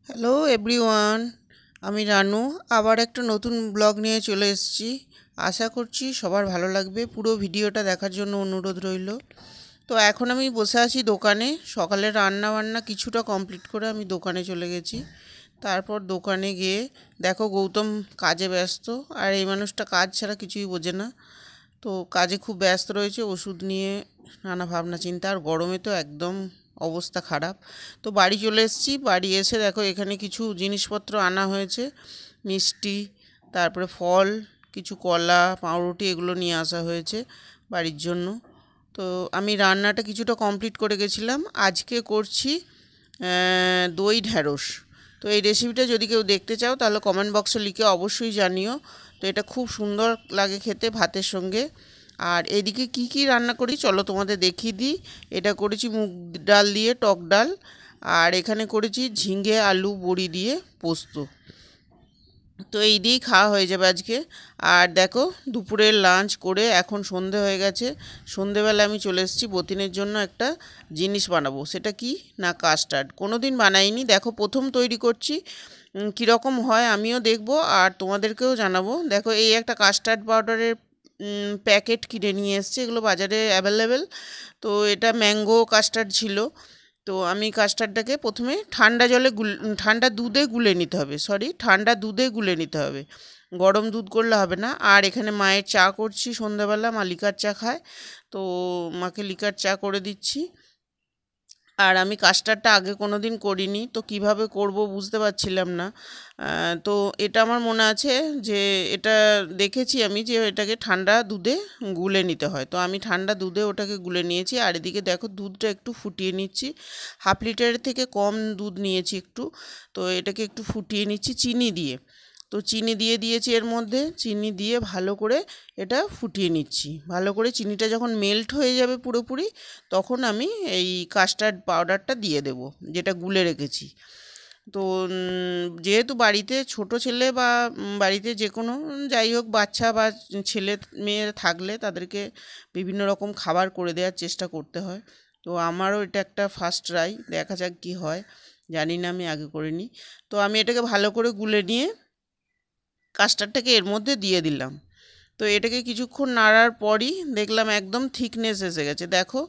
Hello everyone, আমি রানু আবার একটা নতুন ব্লগ নিয়ে চলে এসেছি। আশা করছি সবার ভালো লাগবে। পুরো ভিডিওটা দেখার জন্য অনুরোধ রইল। তো এখন আমি বসে আছি দোকানে। সকালে রান্না বান্না কিছুটা কমপ্লিট করে আমি দোকানে চলে গেছি। তারপর দোকানে গিয়ে দেখো গৌতম কাজে ব্যস্ত, আর এই মানুষটা কাজ ছাড়া কিছুই বোঝে না। তো কাজে খুব ব্যস্ত রয়েছে, ওষুধ নিয়ে নানা ভাবনা চিন্তা, আর গরমে তো একদম অবস্থা খারাপ। তো বাড়ি চলে এসেছি। বাড়ি এসে দেখো এখানে কিছু জিনিসপত্র আনা হয়েছে, মিষ্টি, তারপরে ফল, কিছু কলা, পাউরুটি, এগুলো নিয়ে আসা হয়েছে বাড়ির জন্য। তো আমি রান্নাটা কিছুটা কমপ্লিট করে গেছিলাম। আজকে করছি দই ঢ্যাঁড়স। তো এই রেসিপিটা যদি কেউ দেখতে চাও তাহলে কমেন্ট বক্সে লিখে অবশ্যই জানিও। তো এটা খুব সুন্দর লাগে খেতে ভাতের সঙ্গে। আর এদিকে কি কি রান্না করি চলো তোমাদের দেখিয়ে দিই। এটা করেছি মুগ ডাল দিয়ে টক ডাল, আর এখানে করেছি ঝিঙে আলু বড়ি দিয়ে পোস্ত। তো এই দিয়েই খাওয়া হয়ে যাবে আজকে। আর দেখো দুপুরের লাঞ্চ করে এখন সন্ধে হয়ে গেছে। সন্ধেবেলা আমি চলে এসেছি বতিনের জন্য একটা জিনিস বানাবো। সেটা কি না, কাস্টার্ড। কোনো দিন বানাইনি, দেখো প্রথম তৈরি করছি। কীরকম হয় আমিও দেখব আর তোমাদেরকেও জানাবো। দেখো এই একটা কাস্টার্ড পাউডারের প্যাকেট কিনে নিয়ে এসেছি, এগুলো বাজারে অ্যাভেলেবেল। তো এটা ম্যাঙ্গো কাস্টার্ড ছিল। তো আমি কাস্টার্ডটাকে প্রথমে ঠান্ডা দুধে গুলে নিতে হবে, ঠান্ডা দুধে গুলে নিতে হবে, গরম দুধ করলে হবে না। আর এখানে মায়ের চা করছি সন্ধ্যাবেলা, মা লিকার চা খায়, তো মাকে লিকার চা করে দিচ্ছি। আর আমি কাস্টার্ডটা আগে কোনো দিন করিনি, তো কিভাবে করব বুঝতে পারছিলাম না। তো এটা আমার মনে আছে যে এটা দেখেছি আমি, যে এটাকে ঠান্ডা দুধে গুলে নিতে হয়। তো আমি ঠান্ডা দুধে ওটাকে গুলে নিয়েছি। আর এদিকে দেখো দুধটা একটু ফুটিয়ে নিচ্ছি। হাফ লিটারের থেকে কম দুধ নিয়েছি একটু। তো এটাকে একটু ফুটিয়ে নিচ্ছি চিনি দিয়ে। তো চিনি দিয়ে দিয়েছি এর মধ্যে, চিনি দিয়ে ভালো করে এটা ফুটিয়ে নিচ্ছি। ভালো করে চিনিটা যখন মেল্ট হয়ে যাবে পুরোপুরি, তখন আমি এই কাস্টার্ড পাউডারটা দিয়ে দেব, যেটা গুলে রেখেছি। তো যেহেতু বাড়িতে ছোট ছেলে বা বাড়িতে যে কোনো যাই হোক বাচ্চা বা ছেলে মেয়ে থাকলে তাদেরকে বিভিন্ন রকম খাবার করে দেওয়ার চেষ্টা করতে হয়। তো আমারও এটা একটা ফার্স্ট ট্রাই, দেখা যাক কী হয়। জানি না, আমি আগে করিনি। তো আমি এটাকে ভালো করে গুলে নিয়ে কাস্টার্ডটাকে এর মধ্যে দিয়ে দিলাম। তো এটাকে কিছুক্ষণ নাড়ার পরই দেখলাম একদম থিকনেস এসে গেছে। দেখো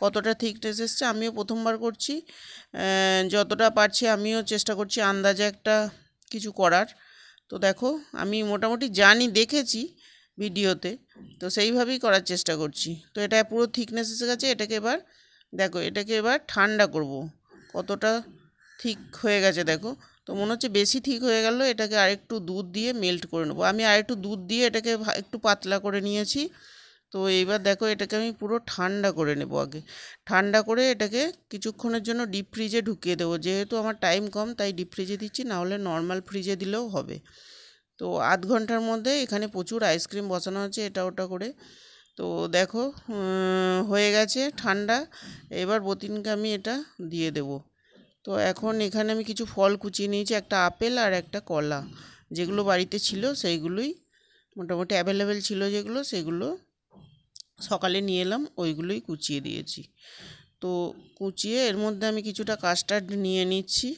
কতটা থিকনেস এসছে। আমিও প্রথমবার করছি, যতটা পারছি আমিও চেষ্টা করছি আন্দাজে একটা কিছু করার। তো দেখো আমি মোটামুটি জানি, দেখেছি ভিডিওতে, তো সেইভাবেই করার চেষ্টা করছি। তো এটা পুরো থিকনেস এসে গেছে। এটাকে এবার দেখো, এটাকে এবার ঠান্ডা করব। কতটা ঠিক হয়ে গেছে দেখো। তো মনে হচ্ছে বেশি ঠিক হয়ে গেল, এটাকে আরেকটু দুধ দিয়ে মেল্ট করে নেবো। আমি আরেকটু দুধ দিয়ে এটাকে একটু পাতলা করে নিয়েছি। তো এইবার দেখো এটাকে আমি পুরো ঠান্ডা করে নেব আগে। ঠান্ডা করে এটাকে কিছুক্ষণের জন্য ডিপ ফ্রিজে ঢুকিয়ে দেবো। যেহেতু আমার টাইম কম তাই ডিপ ফ্রিজে দিচ্ছি, না হলে নর্মাল ফ্রিজে দিলেও হবে। তো আধ ঘন্টার মধ্যে এখানে প্রচুর আইসক্রিম বসানো হচ্ছে এটা ওটা করে। তো দেখো হয়ে গেছে ঠান্ডা। এবার বতিনকে আমি এটা দিয়ে দেবো। তো এখন এখানে আমি কিছু ফল কুচিয়ে নিয়েছি, একটা আপেল আর একটা কলা, যেগুলো বাড়িতে ছিল সেইগুলোই, মোটামুটি অ্যাভেলেবেল ছিল যেগুলো, সেগুলো সকালে নিয়ে এলাম, ওইগুলোই কুচিয়ে দিয়েছি। তো কুচিয়ে এর মধ্যে আমি কিছুটা কাস্টার্ড নিয়ে নিচ্ছি।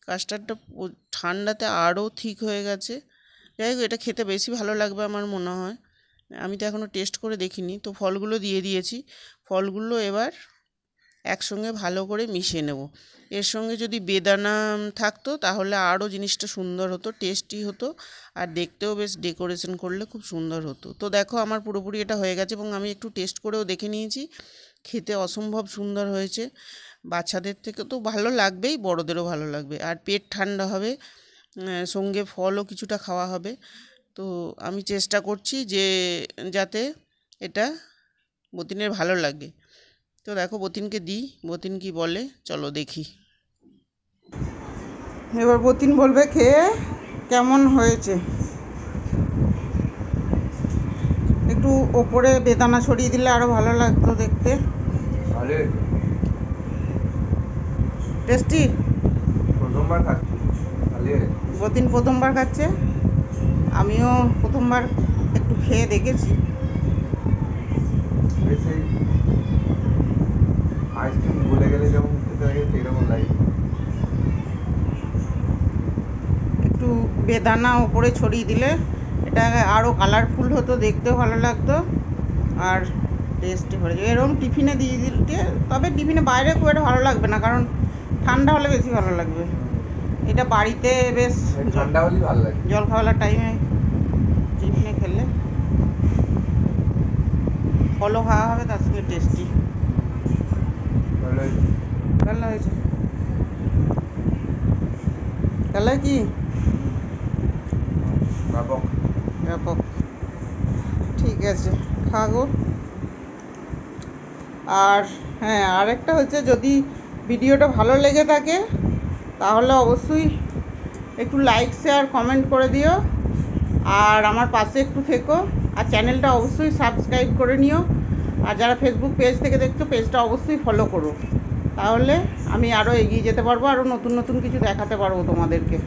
কাস্টার্ডটা ঠান্ডাতে আরও ঠিক হয়ে গেছে। যাই হোক এটা খেতে বেশি ভালো লাগবে আমার মনে হয়। আমি তো এখনও টেস্ট করে দেখিনি। তো ফলগুলো দিয়ে দিয়েছি। ফলগুলো এবার একসঙ্গে ভালো করে মিশিয়ে নেব। এর সঙ্গে যদি বেদানা থাকতো তাহলে আরও জিনিসটা সুন্দর হতো, টেস্টি হতো, আর দেখতেও বেশ ডেকোরেশন করলে খুব সুন্দর হতো। তো দেখো আমার পুরোপুরি এটা হয়ে গেছে, এবং আমি একটু টেস্ট করেও দেখে নিয়েছি। খেতে অসম্ভব সুন্দর হয়েছে। বাচ্চাদের থেকে তো ভালো লাগবেই, বড়োদেরও ভালো লাগবে, আর পেট ঠান্ডা হবে, সঙ্গে ফলও কিছুটা খাওয়া হবে। তো আমি চেষ্টা করছি যে যাতে এটা বতিনের ভালো লাগে। তো দেখো বতিনকে দিই, বতিন কি বলে চলো দেখি। এবার বতিন বলবে খেয়ে কেমন হয়েছে। একটু ওপরে বেদানা ছড়িয়ে দিলে আরো ভালো লাগতো দেখতে। টেস্টি। প্রথমবার খাচ্ছি। বতিন প্রথমবার খাচ্ছে, আমিও প্রথমবার একটু খেয়ে দেখেছি। সেই আইসক্রিম গলে গেলে যেমন খেতে লাগে সেইরকম লাগে। বেদানা ওপরে ছড়িয়ে দিলে এটা আরও কালারফুল হতো, দেখতেও ভালো লাগতো আর টেস্টি হয়ে যাবে। এরকম টিফিনে দিয়ে দিলে, তবে টিফিনে বাইরে খুব একটা ভালো লাগবে না, কারণ ঠান্ডা হলে বেশি ভালো লাগবে। এটা বাড়িতে বেশ ঠান্ডা হলেই ভালো লাগে। জল খাওয়ার টাইমে টিফিনে খেলে ফলও খাওয়া হবে, তার সঙ্গে টেস্টি ভালো হয়েছে। ভালো হয়েছে। তাহলে কি ব্যাপক। ব্যাপক, ঠিক আছে খাগো। আর হ্যাঁ, আরেকটা হচ্ছে, যদি ভিডিওটা ভালো লেগে থাকে তাহলে অবশ্যই একটু লাইক শেয়ার কমেন্ট করে দিও, আর আমার পাশে একটু থেকো, আর চ্যানেলটা অবশ্যই সাবস্ক্রাইব করে নিও। আর যারা ফেসবুক পেজ থেকে দেখছো, পেজটা অবশ্যই ফলো করো, তাহলে আমি আরও এগিয়ে যেতে পারবো, আরও নতুন নতুন কিছু দেখাতে পারবো তোমাদেরকে।